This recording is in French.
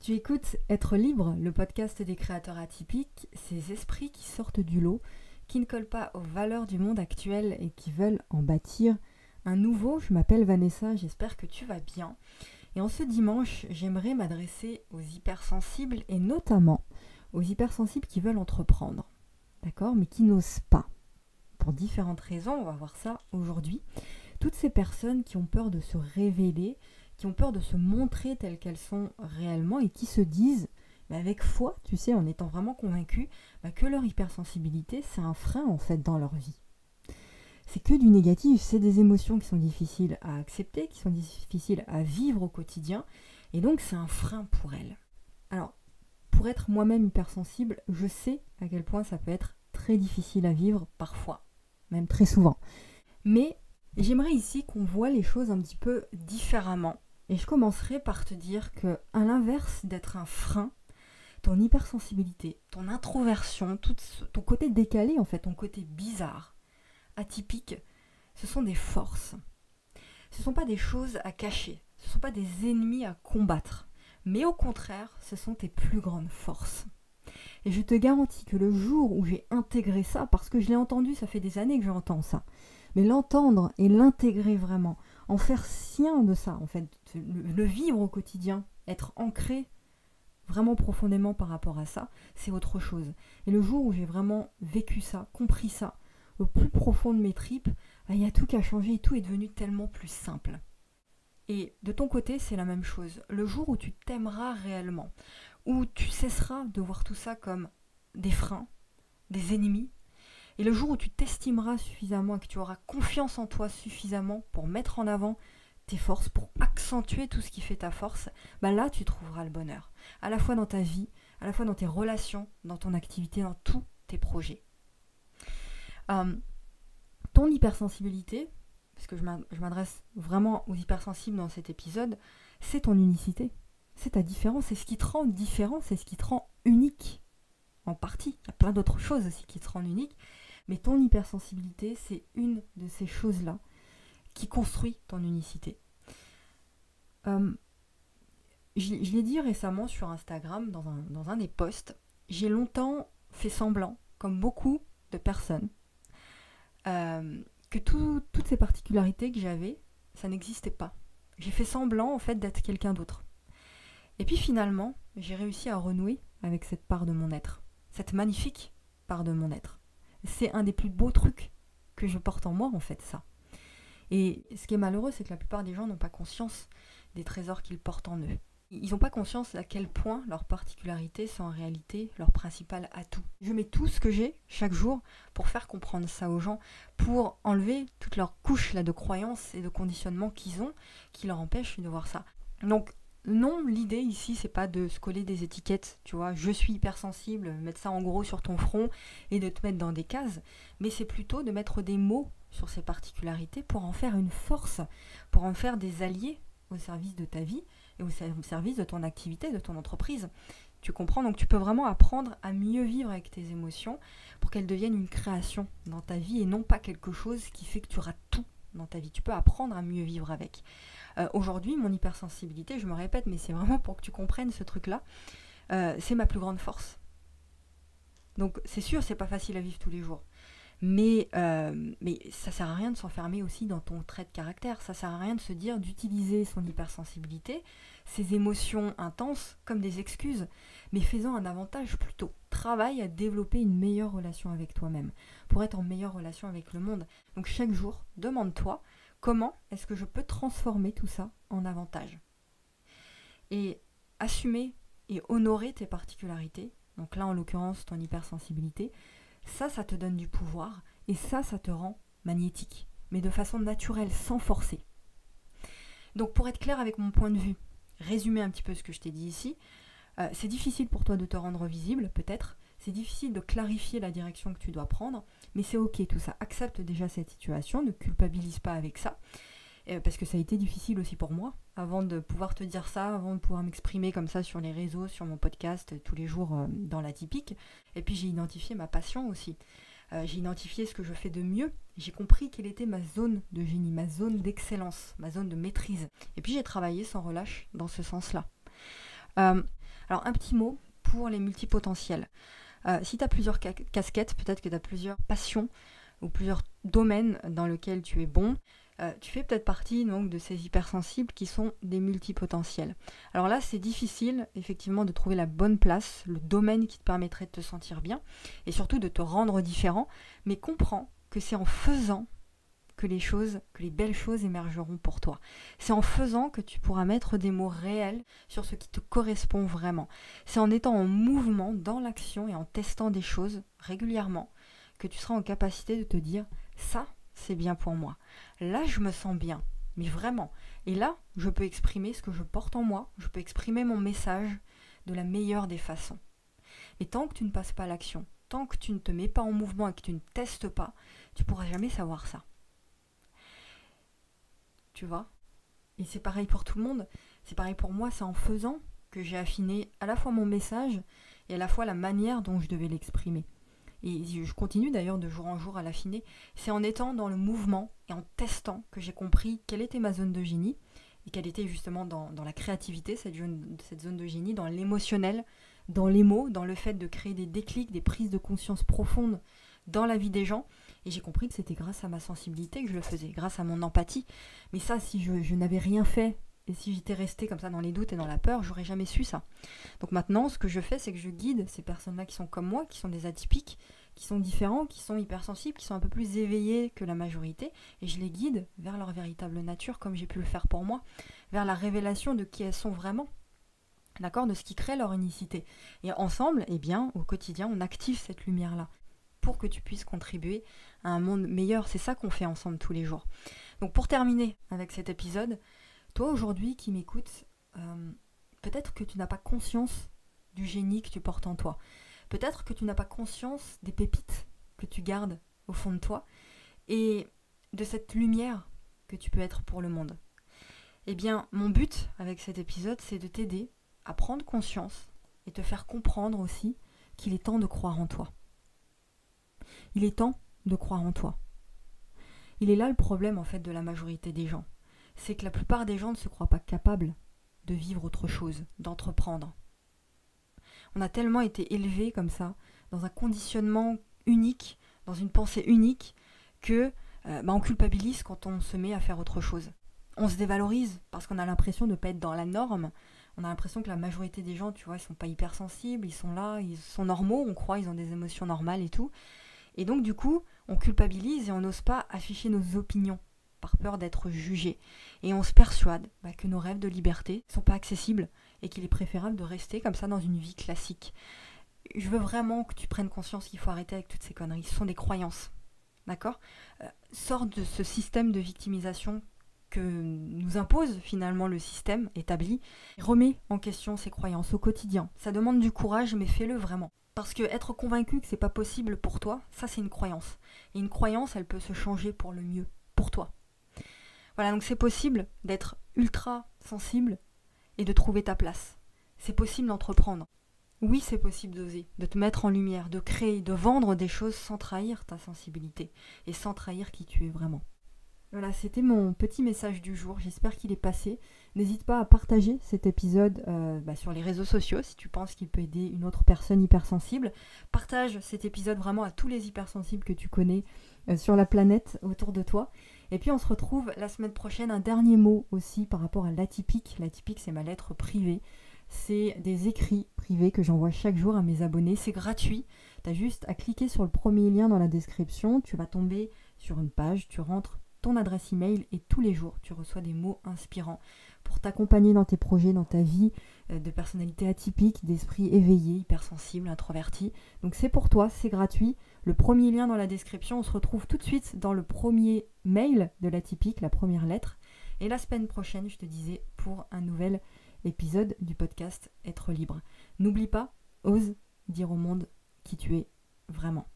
Tu écoutes Être libre, le podcast des créateurs atypiques, ces esprits qui sortent du lot, qui ne collent pas aux valeurs du monde actuel et qui veulent en bâtir un nouveau. Je m'appelle Vanessa, j'espère que tu vas bien. Et en ce dimanche, j'aimerais m'adresser aux hypersensibles et notamment aux hypersensibles qui veulent entreprendre, d'accord, mais qui n'osent pas. Pour différentes raisons, on va voir ça aujourd'hui. Toutes ces personnes qui ont peur de se révéler, qui ont peur de se montrer telles qu'elles sont réellement et qui se disent, avec foi, tu sais, en étant vraiment convaincus, que leur hypersensibilité, c'est un frein en fait dans leur vie. C'est que du négatif, c'est des émotions qui sont difficiles à accepter, qui sont difficiles à vivre au quotidien, et donc c'est un frein pour elles. Alors, pour être moi-même hypersensible, je sais à quel point ça peut être très difficile à vivre parfois, même très souvent. Mais j'aimerais ici qu'on voit les choses un petit peu différemment. Et je commencerai par te dire que, à l'inverse d'être un frein, ton hypersensibilité, ton introversion, tout ton côté décalé, en fait, ton côté bizarre, atypique, ce sont des forces. Ce ne sont pas des choses à cacher, ce ne sont pas des ennemis à combattre, mais au contraire, ce sont tes plus grandes forces. Et je te garantis que le jour où j'ai intégré ça, parce que je l'ai entendu, ça fait des années que j'entends ça, mais l'entendre et l'intégrer vraiment, en faire sien de ça, en fait, le vivre au quotidien, être ancré vraiment profondément par rapport à ça, c'est autre chose. Et le jour où j'ai vraiment vécu ça, compris ça, au plus profond de mes tripes, il y a tout qui a changé et tout est devenu tellement plus simple. Et de ton côté, c'est la même chose. Le jour où tu t'aimeras réellement, où tu cesseras de voir tout ça comme des freins, des ennemis, et le jour où tu t'estimeras suffisamment et que tu auras confiance en toi suffisamment pour mettre en avant tes forces, pour accentuer tout ce qui fait ta force, là tu trouveras le bonheur. À la fois dans ta vie, à la fois dans tes relations, dans ton activité, dans tous tes projets. Ton hypersensibilité, parce que je m'adresse vraiment aux hypersensibles dans cet épisode, c'est ton unicité. C'est ta différence, c'est ce qui te rend différent, c'est ce qui te rend unique. En partie, il y a plein d'autres choses aussi qui te rendent unique, mais ton hypersensibilité, c'est une de ces choses-là qui construit ton unicité. Je l'ai dit récemment sur Instagram, dans un des posts, j'ai longtemps fait semblant, comme beaucoup de personnes, que toutes ces particularités que j'avais, ça n'existait pas. J'ai fait semblant en fait d'être quelqu'un d'autre. Et puis finalement, j'ai réussi à renouer avec cette part de mon être, cette magnifique part de mon être. C'est un des plus beaux trucs que je porte en moi en fait, ça. Et ce qui est malheureux, c'est que la plupart des gens n'ont pas conscience des trésors qu'ils portent en eux. Ils n'ont pas conscience à quel point leurs particularités sont en réalité leur principal atout. Je mets tout ce que j'ai chaque jour pour faire comprendre ça aux gens, pour enlever toutes leurs couches là, de croyances et de conditionnements qu'ils ont, qui leur empêchent de voir ça. Donc non, l'idée ici, c'est pas de se coller des étiquettes, tu vois, je suis hypersensible, mettre ça en gros sur ton front et de te mettre dans des cases, mais c'est plutôt de mettre des mots sur ces particularités pour en faire une force, pour en faire des alliés au service de ta vie et au service de ton activité, de ton entreprise. Tu comprends? Donc tu peux vraiment apprendre à mieux vivre avec tes émotions pour qu'elles deviennent une création dans ta vie et non pas quelque chose qui fait que tu rates tout dans ta vie. Tu peux apprendre à mieux vivre avec. Aujourd'hui, mon hypersensibilité, je me répète, mais c'est vraiment pour que tu comprennes ce truc-là, c'est ma plus grande force. Donc c'est sûr, c'est pas facile à vivre tous les jours. Mais ça sert à rien de s'enfermer aussi dans ton trait de caractère. Ça sert à rien de se dire d'utiliser son hypersensibilité, ses émotions intenses, comme des excuses, mais fais-en un avantage plutôt. Travaille à développer une meilleure relation avec toi-même, pour être en meilleure relation avec le monde. Donc chaque jour, demande-toi, comment est-ce que je peux transformer tout ça en avantage? Et assumer et honorer tes particularités, donc là en l'occurrence ton hypersensibilité, ça te donne du pouvoir et ça te rend magnétique, mais de façon naturelle, sans forcer. Donc pour être clair avec mon point de vue, résumer un petit peu ce que je t'ai dit ici, c'est difficile pour toi de te rendre visible, peut-être, c'est difficile de clarifier la direction que tu dois prendre, mais c'est ok tout ça, accepte déjà cette situation, ne culpabilise pas avec ça, parce que ça a été difficile aussi pour moi, avant de pouvoir te dire ça, avant de pouvoir m'exprimer comme ça sur les réseaux, sur mon podcast, tous les jours dans l'atypique. Et puis j'ai identifié ma passion aussi. J'ai identifié ce que je fais de mieux. J'ai compris quelle était ma zone de génie, ma zone d'excellence, ma zone de maîtrise. Et puis j'ai travaillé sans relâche dans ce sens-là. Alors un petit mot pour les multipotentiels. Si tu as plusieurs casquettes, peut-être que tu as plusieurs passions ou plusieurs domaines dans lesquels tu es bon, tu fais peut-être partie donc, de ces hypersensibles qui sont des multipotentiels. Alors là, c'est difficile effectivement de trouver la bonne place, le domaine qui te permettrait de te sentir bien et surtout de te rendre différent, mais comprends que c'est en faisant que les belles choses émergeront pour toi. C'est en faisant que tu pourras mettre des mots réels sur ce qui te correspond vraiment. C'est en étant en mouvement, dans l'action et en testant des choses régulièrement que tu seras en capacité de te dire « ça, c'est bien pour moi. Là, je me sens bien. » Mais vraiment. Et là, je peux exprimer ce que je porte en moi, je peux exprimer mon message de la meilleure des façons. Mais tant que tu ne passes pas à l'action, tant que tu ne te mets pas en mouvement et que tu ne testes pas, tu ne pourras jamais savoir ça. Tu vois ? Et c'est pareil pour tout le monde. C'est pareil pour moi, c'est en faisant que j'ai affiné à la fois mon message et à la fois la manière dont je devais l'exprimer. Et je continue d'ailleurs de jour en jour à l'affiner. C'est en étant dans le mouvement et en testant que j'ai compris quelle était ma zone de génie et quelle était justement dans la créativité, cette zone de génie, dans l'émotionnel, dans les mots, dans le fait de créer des déclics, des prises de conscience profondes dans la vie des gens. Et j'ai compris que c'était grâce à ma sensibilité que je le faisais, grâce à mon empathie. Mais ça, si je n'avais rien fait et si j'étais restée comme ça dans les doutes et dans la peur, j'aurais jamais su ça. Donc maintenant, ce que je fais, c'est que je guide ces personnes-là qui sont comme moi, qui sont des atypiques, qui sont différents, qui sont hypersensibles, qui sont un peu plus éveillés que la majorité, et je les guide vers leur véritable nature, comme j'ai pu le faire pour moi, vers la révélation de qui elles sont vraiment, d'accord, de ce qui crée leur unicité. Et ensemble, eh bien, au quotidien, on active cette lumière-là pour que tu puisses contribuer à un monde meilleur. C'est ça qu'on fait ensemble tous les jours. Donc pour terminer avec cet épisode, toi aujourd'hui qui m'écoutes, peut-être que tu n'as pas conscience du génie que tu portes en toi. Peut-être que tu n'as pas conscience des pépites que tu gardes au fond de toi et de cette lumière que tu peux être pour le monde. Eh bien, mon but avec cet épisode, c'est de t'aider à prendre conscience et te faire comprendre aussi qu'il est temps de croire en toi. Il est temps de croire en toi. Il est là le problème en fait de la majorité des gens. C'est que la plupart des gens ne se croient pas capables de vivre autre chose, d'entreprendre. On a tellement été élevés comme ça, dans un conditionnement unique, dans une pensée unique, que on culpabilise quand on se met à faire autre chose. On se dévalorise parce qu'on a l'impression de ne pas être dans la norme. On a l'impression que la majorité des gens, tu vois, ils sont pas hypersensibles, ils sont là, ils sont normaux, on croit, ils ont des émotions normales et tout. Et donc du coup, on culpabilise et on n'ose pas afficher nos opinions par peur d'être jugé. Et on se persuade que nos rêves de liberté ne sont pas accessibles et qu'il est préférable de rester comme ça dans une vie classique. Je veux vraiment que tu prennes conscience qu'il faut arrêter avec toutes ces conneries. Ce sont des croyances, d'accord ? Sors de ce système de victimisation que nous impose finalement le système établi. Remets en question ces croyances au quotidien. Ça demande du courage, mais fais-le vraiment. Parce que être convaincu que c'est pas possible pour toi, ça c'est une croyance. Et une croyance, elle peut se changer pour le mieux, pour toi. Voilà, donc c'est possible d'être ultra sensible et de trouver ta place. C'est possible d'entreprendre. Oui, c'est possible d'oser, de te mettre en lumière, de créer, de vendre des choses sans trahir ta sensibilité et sans trahir qui tu es vraiment. Voilà, c'était mon petit message du jour, j'espère qu'il est passé. N'hésite pas à partager cet épisode sur les réseaux sociaux si tu penses qu'il peut aider une autre personne hypersensible. Partage cet épisode vraiment à tous les hypersensibles que tu connais sur la planète autour de toi. Et puis on se retrouve la semaine prochaine. Un dernier mot aussi par rapport à l'atypique. L'atypique, c'est ma lettre privée. C'est des écrits privés que j'envoie chaque jour à mes abonnés. C'est gratuit. Tu as juste à cliquer sur le premier lien dans la description. Tu vas tomber sur une page, tu rentres ton adresse email et tous les jours tu reçois des mots inspirants pour t'accompagner dans tes projets, dans ta vie de personnalité atypique, d'esprit éveillé, hypersensible, introverti. Donc c'est pour toi, c'est gratuit. Le premier lien dans la description, on se retrouve tout de suite dans le premier mail de l'atypique, la première lettre. Et la semaine prochaine, je te disais, pour un nouvel épisode du podcast Être libre. N'oublie pas, ose dire au monde qui tu es vraiment.